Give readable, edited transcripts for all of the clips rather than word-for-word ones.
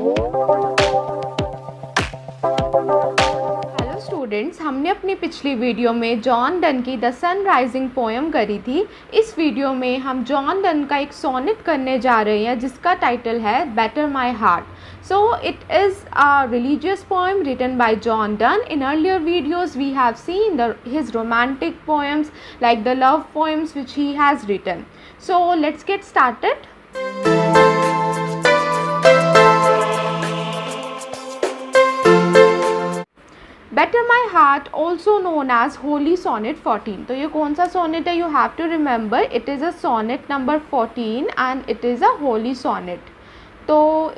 Hello students, हमने अपनी पिछली वीडियो में जॉन डन की द सन राइजिंग पोएम करी थी। इस वीडियो में हम जॉन डन का एक सोनेट करने जा रहे हैं जिसका टाइटल है better my heart. So it is a religious poem written by John Donne. In earlier videos we have seen his romantic poems like the love poems which he has written. So let's get started. Batter my heart also known as Holy sonnet 14। तो ये कौन सा sonnet है? You have to remember it is a sonnet number 14 and it is a holy sonnet. तो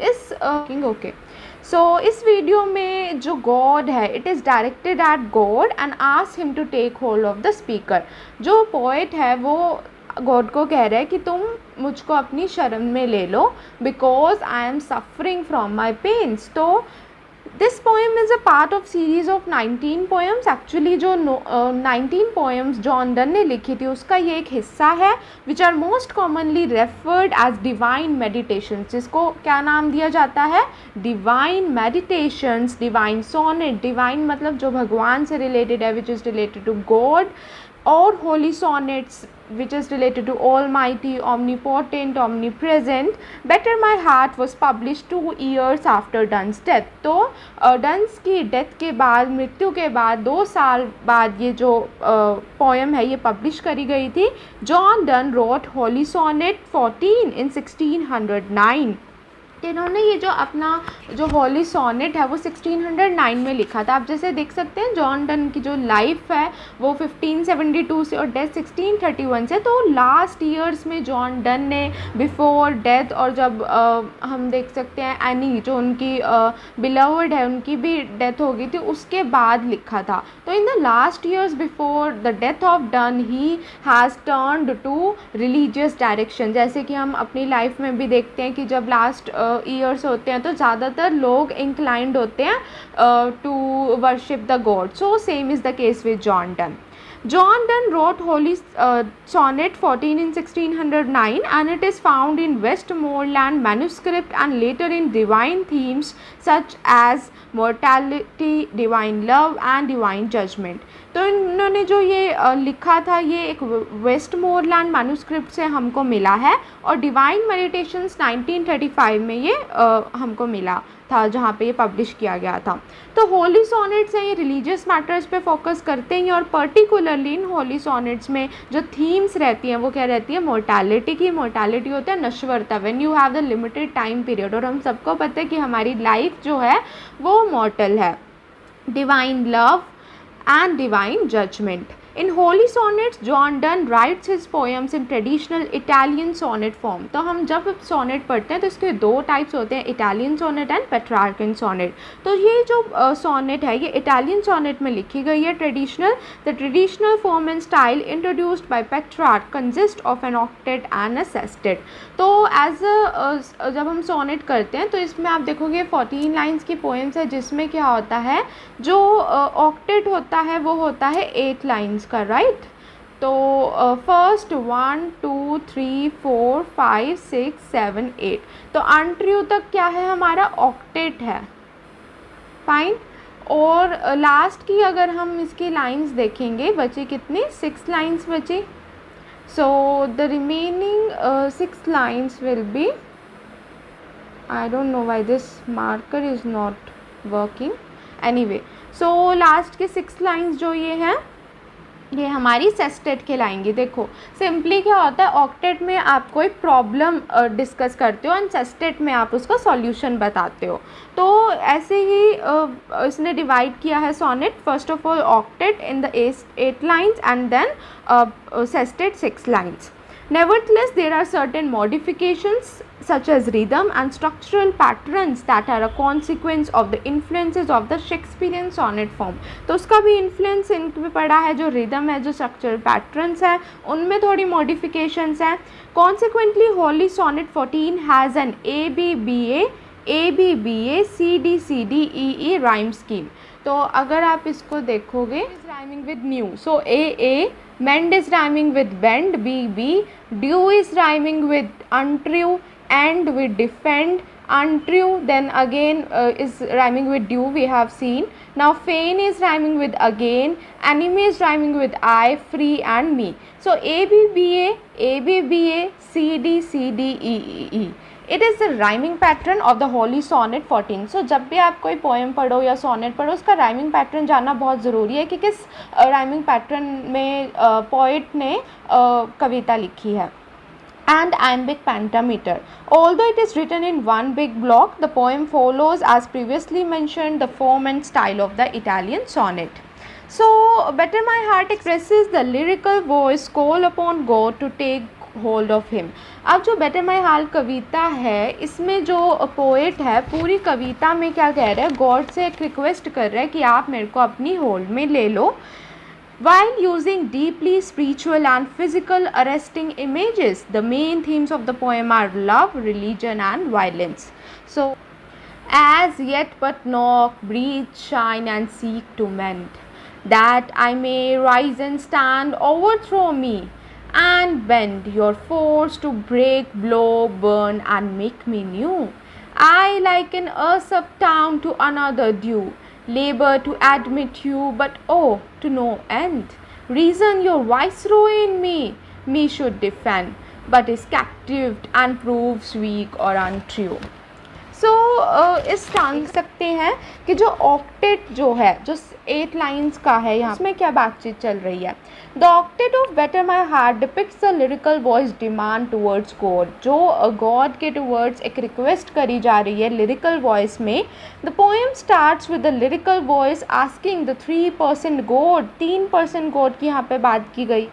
इस वीडियो में जो गॉड है it is directed at God and ask him to take hold of the speaker. जो poet है वो God को कह रहा है कि तुम मुझको अपनी शरण में ले लो because I am suffering from my pains. तो this poem is a part of series of 19 poems. Actually जो 19 पोएम्स जॉन डन ने लिखी थी उसका ये एक हिस्सा है which are most commonly referred as divine meditations, जिसको क्या नाम दिया जाता है? Divine meditations, divine sonnet. Divine मतलब जो भगवान से रिलेटेड है, which is related to God, और holy sonnets which is related to Almighty, Omnipotent, Omnipresent. Better My Heart was published 2 years after Donne's death. तो डन्स की डेथ के बाद, मृत्यु के बाद 2 साल बाद ये जो पोएम है ये पब्लिश करी गई थी। John Donne wrote Holy sonnet 14 in 1609। इन्होंने ये जो अपना जो होली सोनेट है वो 1609 में लिखा था। आप जैसे देख सकते हैं जॉन डन की जो लाइफ है वो 1572 से और डेथ 1631 से। तो लास्ट ईयर्स में जॉन डन ने बिफोर डेथ, और जब हम देख सकते हैं एनी जो उनकी बिलवर्ड है उनकी भी डेथ हो गई थी, उसके बाद लिखा था। तो in the last years before the death of Donne he has turned to religious direction. जैसे कि हम अपनी लाइफ में भी देखते हैं कि जब लास्ट ईयर्स होते हैं तो ज़्यादातर लोग इंक्लाइंड होते हैं to worship the God. So same is the case with John Donne. John Donne wrote Holy Sonnet 14 in 1609 and it is found in Westmoreland manuscript and later in divine themes such as mortality, divine love and divine judgment. तो इन्होंने जो ये लिखा था ये एक Westmoreland manuscript से हमको मिला है और डिवाइन मेडिटेशंस 1935 में ये हमको मिला था जहाँ पे ये पब्लिश किया गया था। तो होली सोनेट्स हैं ये रिलीजियस मैटर्स पे फोकस करते हैं और पर्टिकुलरली इन होली सोनेट्स में जो थीम्स रहती हैं वो क्या रहती है? मोर्टालिटी की। मोर्टालिटी होता है नश्वरता, when you have the limited time period, और हम सबको पता है कि हमारी लाइफ जो है वो मॉर्टल है। Divine love and divine judgment. In holy sonnets, John Donne writes his poems in traditional Italian sonnet form. तो हम जब सोनेट पढ़ते हैं तो इसके 2 टाइप्स होते हैं, Italian sonnet and Petrarchan sonnet. तो ये जो सोनेट है ये इटालियन सोनेट में लिखी गई है traditional. The traditional form and style introduced by Petrarch consist of an octet and a sestet. तो जब हम सोनेट करते हैं तो इसमें आप देखोगे 14 लाइन्स की पोएम्स है जिसमें क्या होता है, जो ऑक्टेट होता है वो होता है 8 लाइन्स का, राइट? तो फर्स्ट 1 2 3 4 5 6 7 8, तो अनट्रू तक क्या है हमारा? ऑक्टेट है, फाइन। और लास्ट की अगर हम इसकी लाइंस देखेंगे बची कितनी? 6 लाइंस बची। So the remaining 6 lines will be, I don't know why this marker is not working, anyway. So last के 6 लाइंस जो ये हैं ये हमारी सेस्टेट कहलाएंगी। देखो सिंपली क्या होता है, ऑक्टेट में आप कोई प्रॉब्लम डिस्कस करते हो एंड सेस्टेट में आप उसका सॉल्यूशन बताते हो। तो ऐसे ही इसने डिवाइड किया है sonnet, first of all octet in the 8 lines and then sestet 6 lines. Nevertheless, there are certain modifications such as rhythm and structural patterns that are a consequence of the influences of the Shakespearean sonnet form. तो उसका भी influence इन पे पड़ा है, जो rhythm है, जो structural patterns है उनमें थोड़ी मॉडिफिकेशंस हैं. Consequently, Holy Sonnet 14 has an ABBA CDCDEE rhyme scheme. तो अगर आप इसको देखोगे, is rhyming with new, so A, mend is rhyming with bend, B, due is rhyming with untrue, end with defend, untrue, then again is rhyming with due, we have seen. Now fain is rhyming with again, enemy is rhyming with I, free and me. So ABBA, ABBA, CD, CD, E. It is the rhyming pattern of the holy sonnet 14. So जब भी आप कोई poem पढ़ो या sonnet पढ़ो, उसका rhyming pattern जानना बहुत ज़रूरी है कि किस राइमिंग पैटर्न में पोइट ने कविता लिखी है. And iambic pentameter. Although it is written in one big block, the poem follows, as previously mentioned, the form and style of the Italian sonnet. So, Better My Heart expresses the lyrical voice call upon God to take hold of him. अब जो better my heart कविता है, इसमें जो poet है पूरी कविता में क्या कह रहा है, गॉड से एक रिक्वेस्ट कर रहा है कि आप मेरे को अपनी होल्ड में ले लो. While using deeply spiritual and physical arresting images, the main themes of the poem are love, religion and violence. So, as yet but knock, breathe, shine and seek to mend, that I may rise and stand, overthrow me and bend your force to break, blow, burn and make me new. I liken earth's uptown to another dew, labor to admit you, but oh, to no end. Reason your viceroy in me should defend, but is captived and proves weak or untrue. सो इस टांग सकते हैं कि जो octet जो है, जो 8 lines का है, यहाँ इसमें क्या बातचीत चल रही है. The octet of better my heart depicts the lyrical voice demand towards God. जो गॉड के टूवर्ड्स एक रिक्वेस्ट करी जा रही है लिरिकल वॉइस में. The poem starts with the lyrical voice asking the 3% God. 3% God की यहाँ पे बात की गई.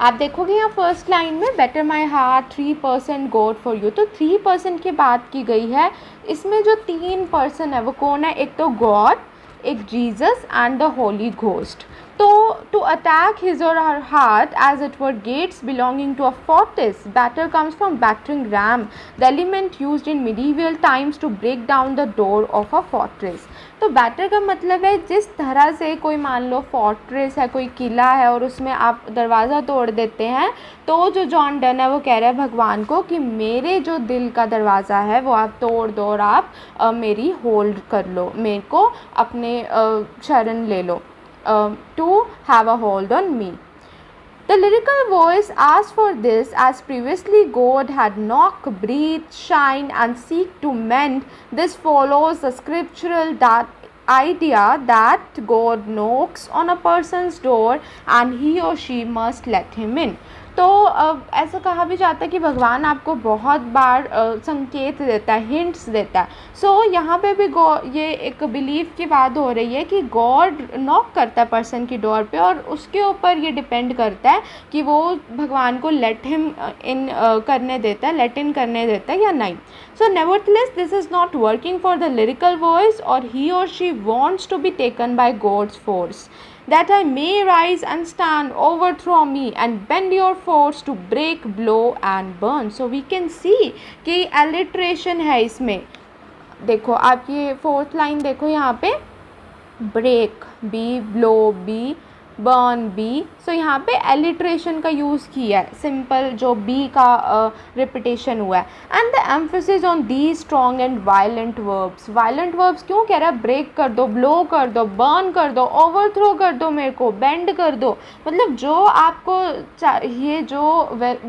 आप देखोगे यहाँ फर्स्ट लाइन में better my heart 3% God for you, तो 3% की बात की गई है. इसमें जो 3% है वो कौन है, एक तो गॉड, एक Jesus and the Holy Ghost. तो टू अटैक हिज और her heart as it were gets belonging to a fortress, batter comes from battering ram, the element used in medieval times to break down the door of a fortress. तो batter का मतलब है जिस तरह से कोई मान लो फोर्ट्रेस है, कोई किला है और उसमें आप दरवाज़ा तोड़ देते हैं, तो जो जॉन डन है वो कह रहा है भगवान को कि मेरे जो दिल का दरवाज़ा है वो आप तोड़ दो और आप मेरी होल्ड कर लो, मेरे को अपने शरण ले लो, to have a hold on me. The lyrical voice asked for this, as previously God had knock, breathe, shine and seek to mend. This follows the scriptural idea that God knocks on a person's door and he or she must let him in. तो ऐसा कहा भी जाता है कि भगवान आपको बहुत बार संकेत देता है, हिंट्स देता है. सो यहाँ पे भी ये एक बिलीव की बात हो रही है कि गॉड नॉक करता है पर्सन की डोर पे और उसके ऊपर ये डिपेंड करता है कि वो भगवान को लेट हिम इन करने देता है, लेट इन करने देता है या नहीं. So nevertheless this is not working for the lyrical voice और ही और she wants to be taken by God's force. That I may rise and stand, overthrow me and bend your force to break, blow and burn. So we can see कि alliteration है इसमें. देखो आप ये 4th line देखो यहाँ पे, break B, blow B, burn B. सो यहाँ पे एलिट्रेशन का यूज़ किया है, सिंपल जो B का रिपीटेशन हुआ है. And the emphasis on the strong and violent verbs. Violent verbs क्यों कह रहा है, ब्रेक कर दो, ब्लो कर दो, बर्न कर दो, ओवरथ्रो कर दो, मेरे को बेंड कर दो. मतलब जो आपको चाहिए, जो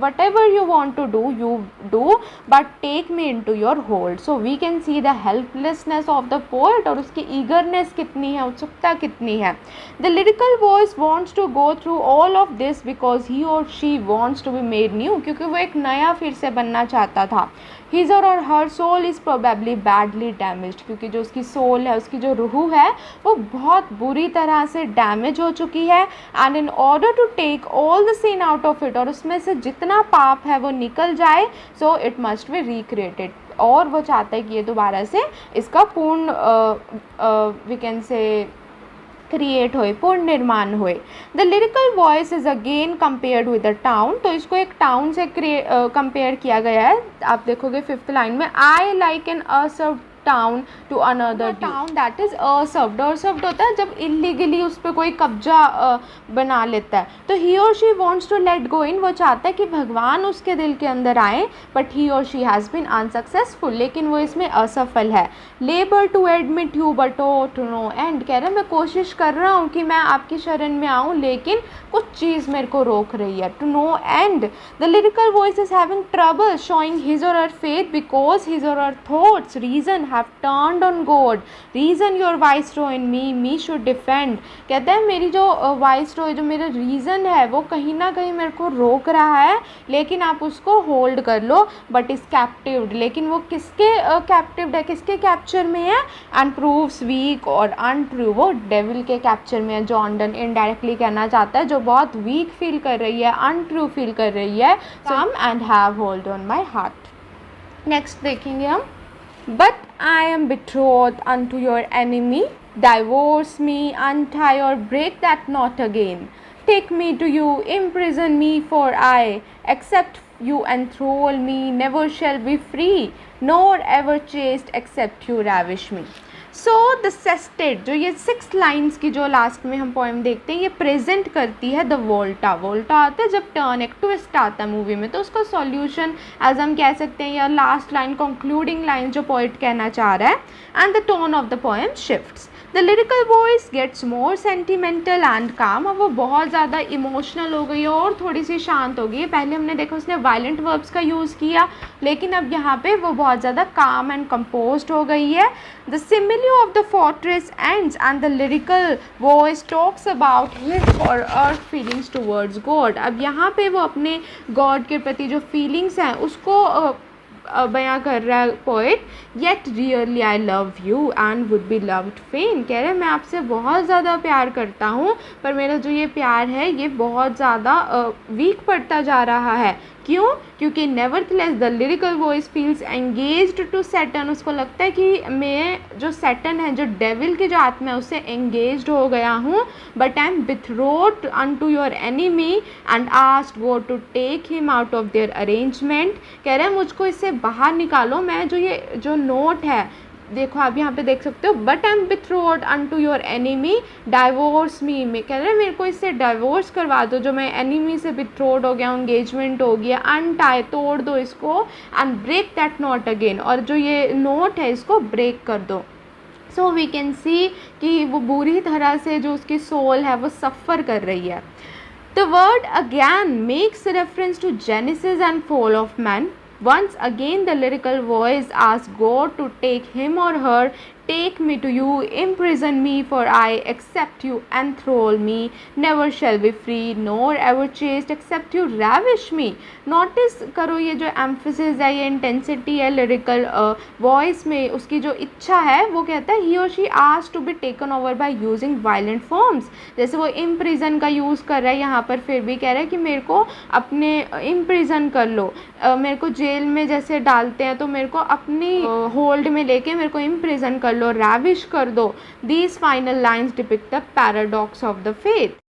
what you want to do you do, but take me into your hold. So we can see the helplessness of the poet और उसकी ईगरनेस कितनी है, उत्सुकता कितनी है. The lyrical voice wants to go through all of this because he or she wants to be made new, क्योंकि वो एक नया फिर से बनना चाहता था. his or her soul is probably badly damaged, क्योंकि जो उसकी सोल है, उसकी जो रूह है वो बहुत बुरी तरह से डैमेज हो चुकी है. and in order to take all the sin out of it, और उसमें से जितना पाप है वो निकल जाए, so it must be recreated. और वो चाहता है कि ये दोबारा से इसका पूर्ण we can say क्रिएट होए, पूर्ण निर्माण होए. The lyrical voice is again compared with a town. तो इसको एक टाउन से कंपेयर किया गया है. आप देखोगे 5th लाइन में, I like an town to another town that is usurped. usurped होता है जब illegally उस पर कोई कब्जा बना लेता है. तो he or she wants to let go in, वो चाहता है कि भगवान उसके दिल के अंदर आए, but he or she has been unsuccessful, लेकिन वो इसमें असफल है. labor to admit you but oh to no end, कह रहा है मैं कोशिश कर रहा हूँ कि मैं आपकी शरण में आऊँ, लेकिन कुछ चीज़ मेरे को रोक रही है. to no end, the lyrical voice is having trouble showing his or her faith because his or her thoughts reason have turned on God. reason your viceroy in me should defend. कहता है मेरी जो viceroy, जो मेरा reason है वो कहीं ना कहीं मेरे को रोक रहा है, लेकिन आप उसको होल्ड कर लो. बट इज़ कैप्टिव्ड, लेकिन वो किसके कैप्टिव्ड है, किसके कैप्चर में है? एंड प्रूव्स वीक और अनट्रू, वो डेविल के कैप्चर में है. जॉन डन इनडायरेक्टली कहना चाहता है जो बहुत वीक फील कर रही है, अनट्रू फील कर रही है. Come and have hold on my heart. Next देखेंगे हम. But I M betrothed unto your enemy, divorce me, untie or break that knot again. Take me to you, imprison me, for I accept you enthrall me, never shall be free, nor ever chaste except you ravish me. So the sestet, जो ये 6 lines की जो last में हम poem देखते हैं, ये present करती है द वोल्टा. वोल्टा आता है जब टर्न, एक ट्विस्ट आता है मूवी में, तो उसका सॉल्यूशन एज हम कह सकते हैं, या लास्ट लाइन कंक्लूडिंग लाइन जो पोइट कहना चाह रहा है. And the tone of the poem shifts. The lyrical voice gets more sentimental and calm. अब वो बहुत ज़्यादा इमोशनल हो गई है और थोड़ी सी शांत हो गई है. पहले हमने देखा उसने वायलेंट वर्ब्स का यूज़ किया, लेकिन अब यहाँ पे वो बहुत ज़्यादा काम एंड कंपोज्ड हो गई है. The simile of the fortress ends and the lyrical voice talks about his or her feelings towards God. अब यहाँ पे वो अपने God के प्रति जो feelings हैं उसको बयां कर रहा है poet. Yet really I love you and would be loved fain. कह रहे हैं मैं आपसे बहुत ज़्यादा प्यार करता हूँ, पर मेरा जो ये प्यार है ये बहुत ज़्यादा वीक पड़ता जा रहा है. क्यों? क्योंकि nevertheless the lyrical voice feels engaged to Saturn. उसको लगता है कि मैं जो सैटर्न है, जो डेविल की जो आत्मा है, उससे एंगेज्ड हो गया हूँ. But I am betrothed unto your enemy and asked God to take him out of their arrangement. कह रहे हैं मुझको इससे बाहर निकालो. मैं जो नोट है, देखो आप यहाँ पे देख सकते हो, but I am betrothed unto your enemy, divorce me. कह रहे हैं मेरे को इससे डाइवोर्स करवा दो, जो मैं एनिमी से बिथरोथ हो गया, एंगेजमेंट हो गया. अनटाई, तोड़ दो इसको. And break that knot again, और जो ये नोट है इसको ब्रेक कर दो. सो वी कैन सी कि वो बुरी तरह से जो उसकी सोल है वो सफ़र कर रही है. The word again makes reference to Genesis and fall of man. Once again the lyrical voice asks God to take him or her. Take me to you, imprison me, for I accept you enthrall me, never shall be free, nor ever chaste except you ravish me. Notice करो ये जो emphasis है, ये intensity है lyrical voice में, उसकी जो इच्छा है वो कहता है ही और she asked to be taken over by using violent forms. जैसे वो इम्प्रिजन का यूज़ कर रहा है यहाँ पर, फिर भी कह रहा है कि मेरे को अपने इम्प्रिजन कर लो. मेरे को जेल में जैसे डालते हैं तो मेरे को अपनी होल्ड में लेके मेरे को इम्प्रिजन कर लो, रैविश कर दो. These final lines depict the paradox of the faith.